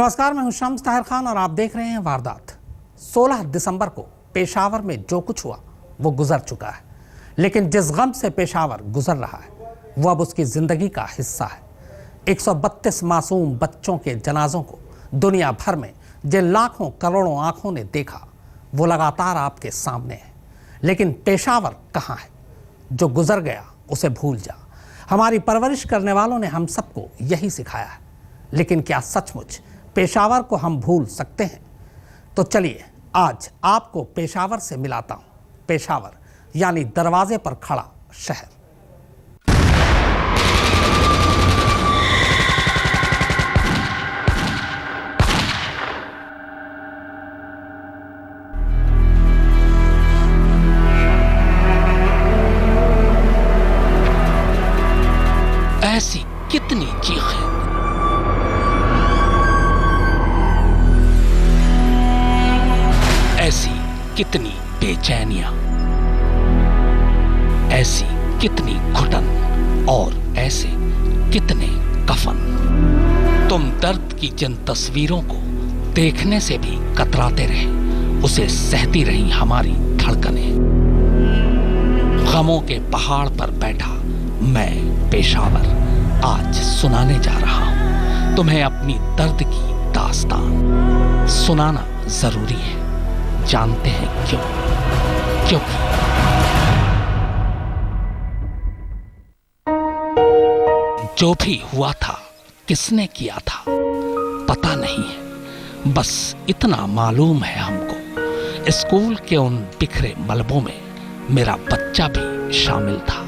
नमस्कार, मैं हूं शम्स ताहिर खान और आप देख रहे हैं वारदात। 16 दिसंबर को पेशावर में जो कुछ हुआ वो गुजर चुका है, लेकिन जिस गम से पेशावर गुजर रहा है वो अब उसकी जिंदगी का हिस्सा है। 132 मासूम बच्चों के जनाजों को दुनिया भर में जिन लाखों करोड़ों आंखों ने देखा वो लगातार आपके सामने है, लेकिन पेशावर कहाँ है? जो गुजर गया उसे भूल जा। हमारी परवरिश करने वालों ने हम सबको यही सिखाया है, लेकिन क्या सचमुच पेशावर को हम भूल सकते हैं? तो चलिए आज आपको पेशावर से मिलाता हूं। पेशावर यानी दरवाजे पर खड़ा शहर। ऐसी कितनी चीखें, ऐसी कितनी बेचैनियां, ऐसी कितनी घुटन और ऐसे कितने कफन। तुम दर्द की जिन तस्वीरों को देखने से भी कतराते रहे, उसे सहती रही हमारी धड़कनें। गमों के पहाड़ पर बैठा मैं पेशावर आज सुनाने जा रहा हूं तुम्हें अपनी दर्द की दास्तान। सुनाना जरूरी है, जानते हैं क्यों? क्योंकि जो भी हुआ था किसने किया था पता नहीं है, बस इतना मालूम है हमको, स्कूल के उन बिखरे मलबों में मेरा बच्चा भी शामिल था।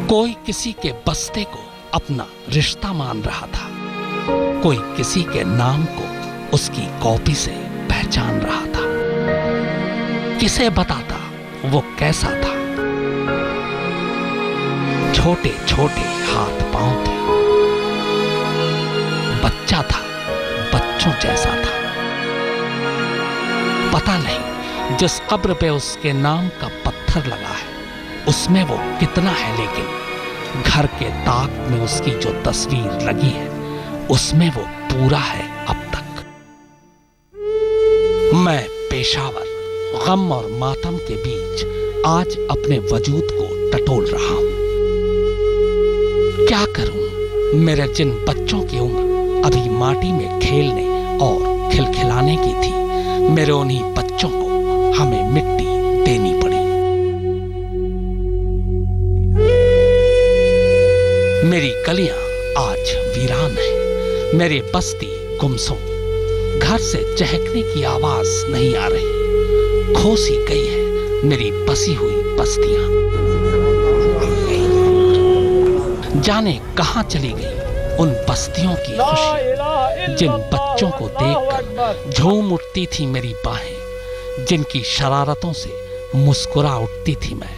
कोई किसी के बस्ते को अपना रिश्ता मान रहा था, कोई किसी के नाम को उसकी कॉपी से पहचान रहा था। किसे बताता वो कैसा था? छोटे छोटे हाथ पांव थे, बच्चा था, बच्चों जैसा था। पता नहीं जिस कब्र पे उसके नाम का पत्थर लगा है उसमें वो कितना है, लेकिन घर के ताक में उसकी जो तस्वीर लगी है उसमें वो पूरा है अब तक। मैं पेशावर गम और मातम के बीच आज अपने वजूद को टटोल रहा हूं। क्या करूं, मेरे जिन बच्चों की उम्र अभी माटी में खेलने और खिलखिलाने की थी, मेरे उन्हीं बच्चों को हमें मिट्टी देनी पड़ी। मेरी गलियां आज वीरान है, मेरी बस्ती गुमसुम, घर से चहकने की आवाज नहीं आ रही। खो सी गई है मेरी बसी हुई बस्तियां। जाने कहां चली गई उन बस्तियों की खुशी, जिन बच्चों को देखकर झूम उठती थी मेरी बाहें, जिनकी शरारतों से मुस्कुरा उठती थी मैं,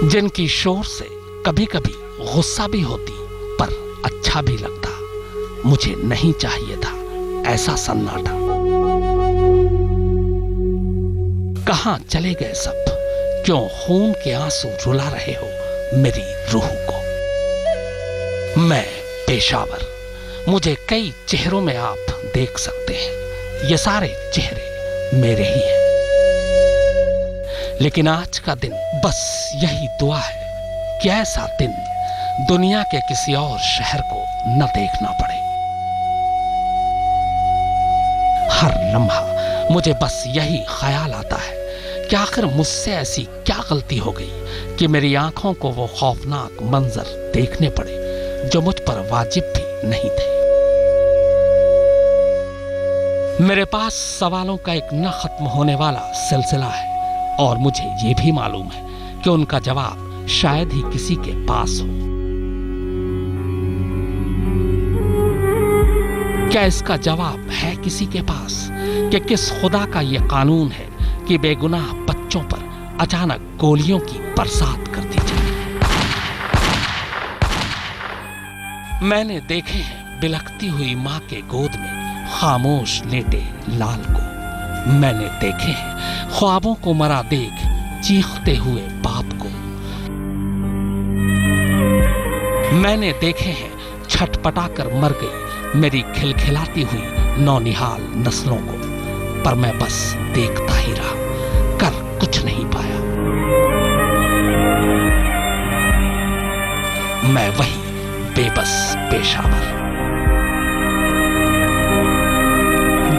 जिनकी शोर से कभी कभी गुस्सा भी होती पर अच्छा भी लगता। मुझे नहीं चाहिए था ऐसा सन्नाटा। कहां चले गए सब? क्यों खून के आंसू रुला रहे हो मेरी रूह को? मैं पेशावर, मुझे कई चेहरों में आप देख सकते हैं, ये सारे चेहरे मेरे ही हैं। लेकिन आज का दिन बस यही दुआ है कि ऐसा दिन दुनिया के किसी और शहर को न देखना पड़े। हर लम्हा मुझे बस यही ख्याल आता है कि आखिर मुझसे ऐसी क्या गलती हो गई कि मेरी आंखों को वो खौफनाक मंजर देखने पड़े जो मुझ पर वाजिब भी नहीं थे। मेरे पास सवालों का एक न खत्म होने वाला सिलसिला है और मुझे ये भी मालूम है कि उनका जवाब शायद ही किसी के पास हो। क्या इसका जवाब है किसी के पास कि किस खुदा का यह कानून है कि बेगुनाह बच्चों पर अचानक गोलियों की बरसात कर दी जाए? मैंने देखे हैं बिलखती हुई मां के गोद में खामोश लेटे लाल को। मैंने देखे हैं ख्वाबों को मरा देख चीखते हुए बाप को। मैंने देखे हैं छटपटाकर मर गई मेरी खिलखिलाती हुई नौनिहाल नस्लों को, पर मैं बस देखता ही रहा, कर कुछ नहीं पाया। मैं वही बेबस पेशावर।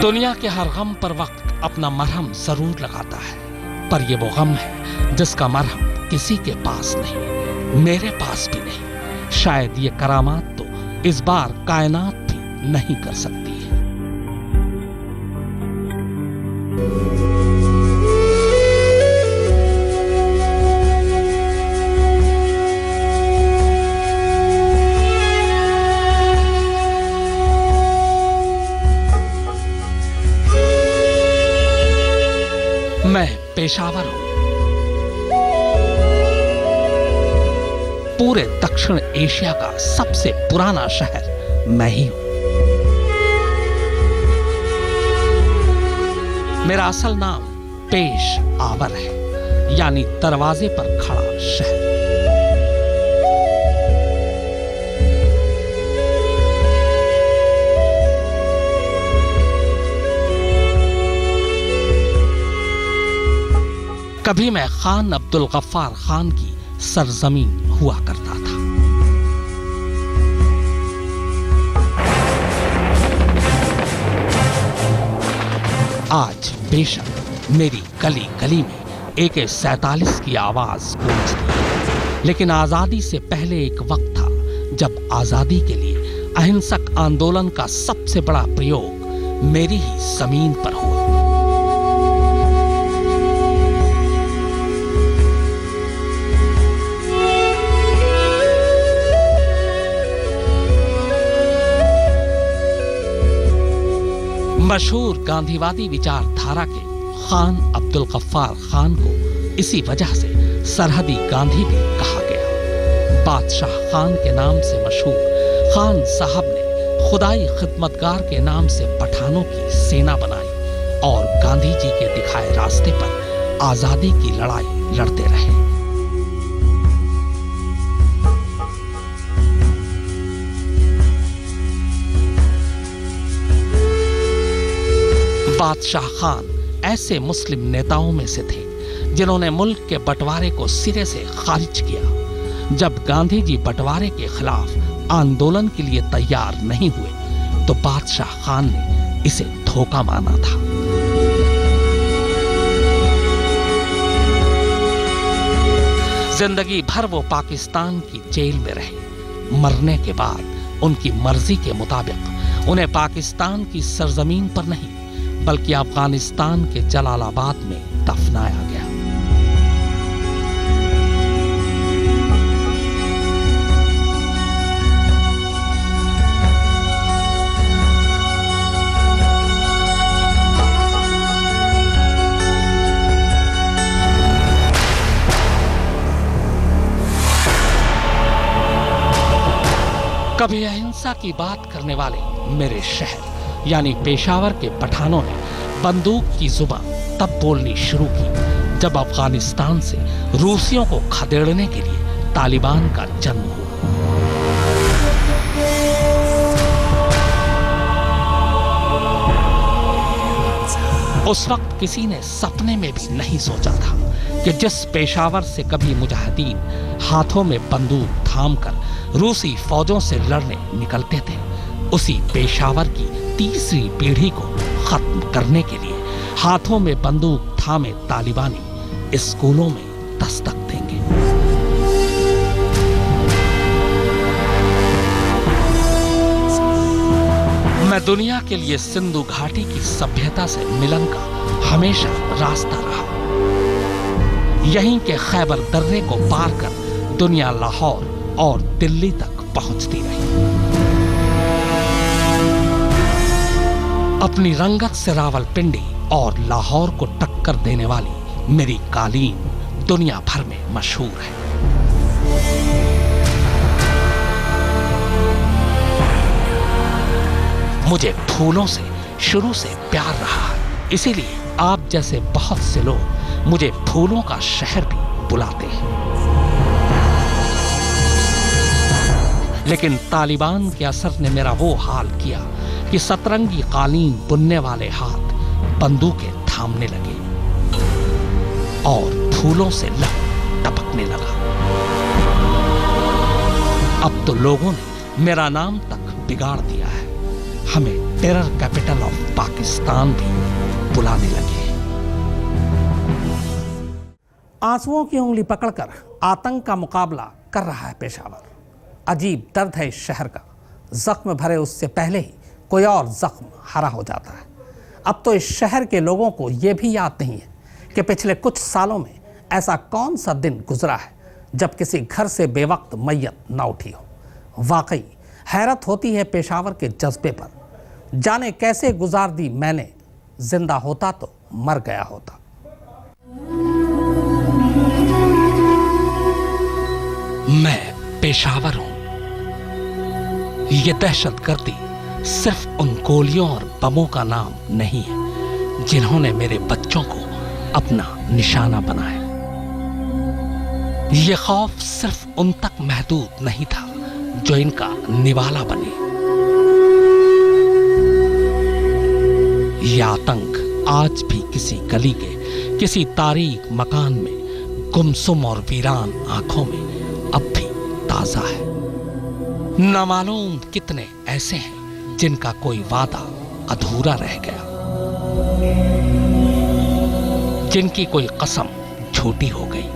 दुनिया के हर गम पर वक्त अपना मरहम जरूर लगाता है, पर यह वो गम है जिसका मरहम किसी के पास नहीं, मेरे पास भी नहीं। शायद ये करामात तो इस बार कायनात भी नहीं कर सकती है। मैं पेशावर हूं। पूरे दक्षिण एशिया का सबसे पुराना शहर मैं ही हूं। मेरा असल नाम पेशावर है, यानी दरवाजे पर खड़ा शहर। कभी मैं खान अब्दुल गफ्फार खान की सरजमीन हुआ करता था। आज बेशक मेरी गली गली में AK-47 की आवाज गूंजती है, लेकिन आजादी से पहले एक वक्त था जब आजादी के लिए अहिंसक आंदोलन का सबसे बड़ा प्रयोग मेरी ही जमीन पर हुआ। मशहूर गांधीवादी विचारधारा के खान अब्दुल गफ्फार खान को इसी वजह से सरहदी गांधी भी कहा गया। बादशाह खान के नाम से मशहूर खान साहब ने खुदाई खिदमतगार के नाम से पठानों की सेना बनाई और गांधी जी के दिखाए रास्ते पर आजादी की लड़ाई लड़ते रहे। बादशाह खान ऐसे मुस्लिम नेताओं में से थे जिन्होंने मुल्क के बंटवारे को सिरे से खारिज किया। जब गांधी जी बंटवारे के खिलाफ आंदोलन के लिए तैयार नहीं हुए तो बादशाह खान ने इसे धोखा माना था। जिंदगी भर वो पाकिस्तान की जेल में रहे। मरने के बाद उनकी मर्जी के मुताबिक उन्हें पाकिस्तान की सरजमीन पर नहीं बल्कि अफगानिस्तान के जलालाबाद में दफनाया गया। कभी अहिंसा की बात करने वाले मेरे शहर यानी पेशावर के पठानों ने बंदूक की जुबान तब बोलनी शुरू की जब अफगानिस्तान से रूसियों को खदेड़ने के लिए तालिबान का जन्म हुआ। उस वक्त किसी ने सपने में भी नहीं सोचा था कि जिस पेशावर से कभी मुजाहिदीन हाथों में बंदूक थामकर रूसी फौजों से लड़ने निकलते थे, उसी पेशावर की तीसरी पीढ़ी को खत्म करने के लिए हाथों में बंदूक थामे तालिबानी स्कूलों में दस्तक देंगे। मैं दुनिया के लिए सिंधु घाटी की सभ्यता से मिलन का हमेशा रास्ता रहा। यहीं के खैबर दर्रे को पार कर दुनिया लाहौर और दिल्ली तक पहुंचती रही। अपनी रंगत से रावलपिंडी और लाहौर को टक्कर देने वाली मेरी कालीन दुनिया भर में मशहूर है। मुझे फूलों से शुरू से प्यार रहा है, इसीलिए आप जैसे बहुत से लोग मुझे फूलों का शहर भी बुलाते हैं। लेकिन तालिबान के असर ने मेरा वो हाल किया कि सतरंगी कालीन बुनने वाले हाथ बंदूकें थामने लगे और फूलों से लहू टपकने लगा। अब तो लोगों ने मेरा नाम तक बिगाड़ दिया है। हमें टेरर कैपिटल ऑफ पाकिस्तान भी बुलाने लगे। आंसुओं की उंगली पकड़कर आतंक का मुकाबला कर रहा है पेशावर। अजीब दर्द है इस शहर का। जख्म भरे उससे पहले ही कोई और जख्म हरा हो जाता है। अब तो इस शहर के लोगों को यह भी याद नहीं है कि पिछले कुछ सालों में ऐसा कौन सा दिन गुजरा है जब किसी घर से बेवक्त मैयत न उठी हो। वाकई हैरत होती है पेशावर के जज्बे पर। जाने कैसे गुजार दी मैंने, जिंदा होता तो मर गया होता। मैं पेशावर हूं। ये दहशतगर्दी सिर्फ उन गोलियों और बमों का नाम नहीं है जिन्होंने मेरे बच्चों को अपना निशाना बनाया। ये खौफ सिर्फ उन तक महदूद नहीं था जो इनका निवाला बने। यह आतंक आज भी किसी गली के किसी तारीक मकान में गुमसुम और वीरान आंखों में अब भी ताजा है। न मालूम कितने ऐसे हैं जिनका कोई वादा अधूरा रह गया, जिनकी कोई कसम झूठी हो गई,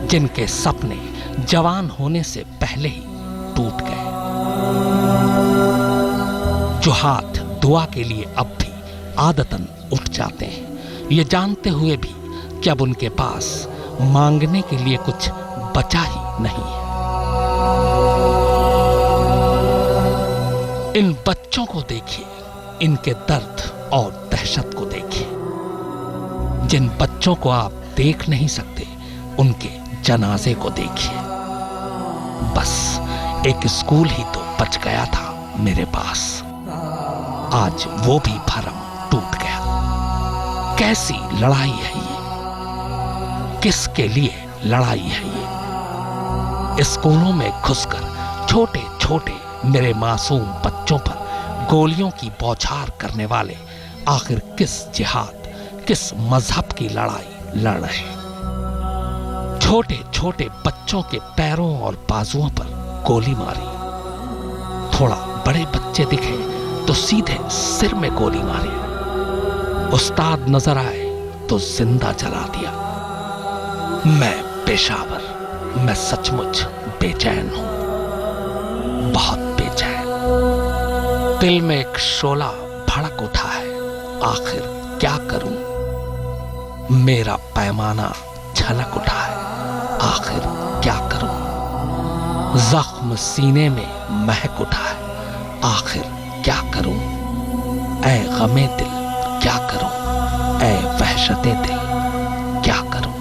जिनके सपने जवान होने से पहले ही टूट गए, जो हाथ दुआ के लिए अब भी आदतन उठ जाते हैं, ये जानते हुए भी कि अब उनके पास मांगने के लिए कुछ बचा ही नहीं है। इन बच्चों को देखिए, इनके दर्द और दहशत को देखिए। जिन बच्चों को आप देख नहीं सकते, उनके जनाजे को देखिए। बस एक स्कूल ही तो बच गया था मेरे पास, आज वो भी भरम टूट गया। कैसी लड़ाई है ये, किसके लिए लड़ाई है ये? स्कूलों में घुसकर छोटे छोटे मेरे मासूम बच्चों पर गोलियों की बौछार करने वाले आखिर किस जिहाद, किस मजहब की लड़ाई लड़ रहे हैं? छोटे छोटे बच्चों के पैरों और बाजुओं पर गोली मारी, थोड़ा बड़े बच्चे दिखे तो सीधे सिर में गोली मारी, उस्ताद नजर आए तो जिंदा जला दिया। मैं पेशावर, मैं सचमुच बेचैन हूं, बहुत बेचैन। दिल में एक शोला भड़क उठा है, आखिर क्या करूं? मेरा पैमाना झलक उठा है, आखिर क्या करूं? जख्म सीने में महक उठा है, आखिर क्या करूं? ऐ गमे दिल क्या करूं? ऐ वहशते दिल क्या करूं?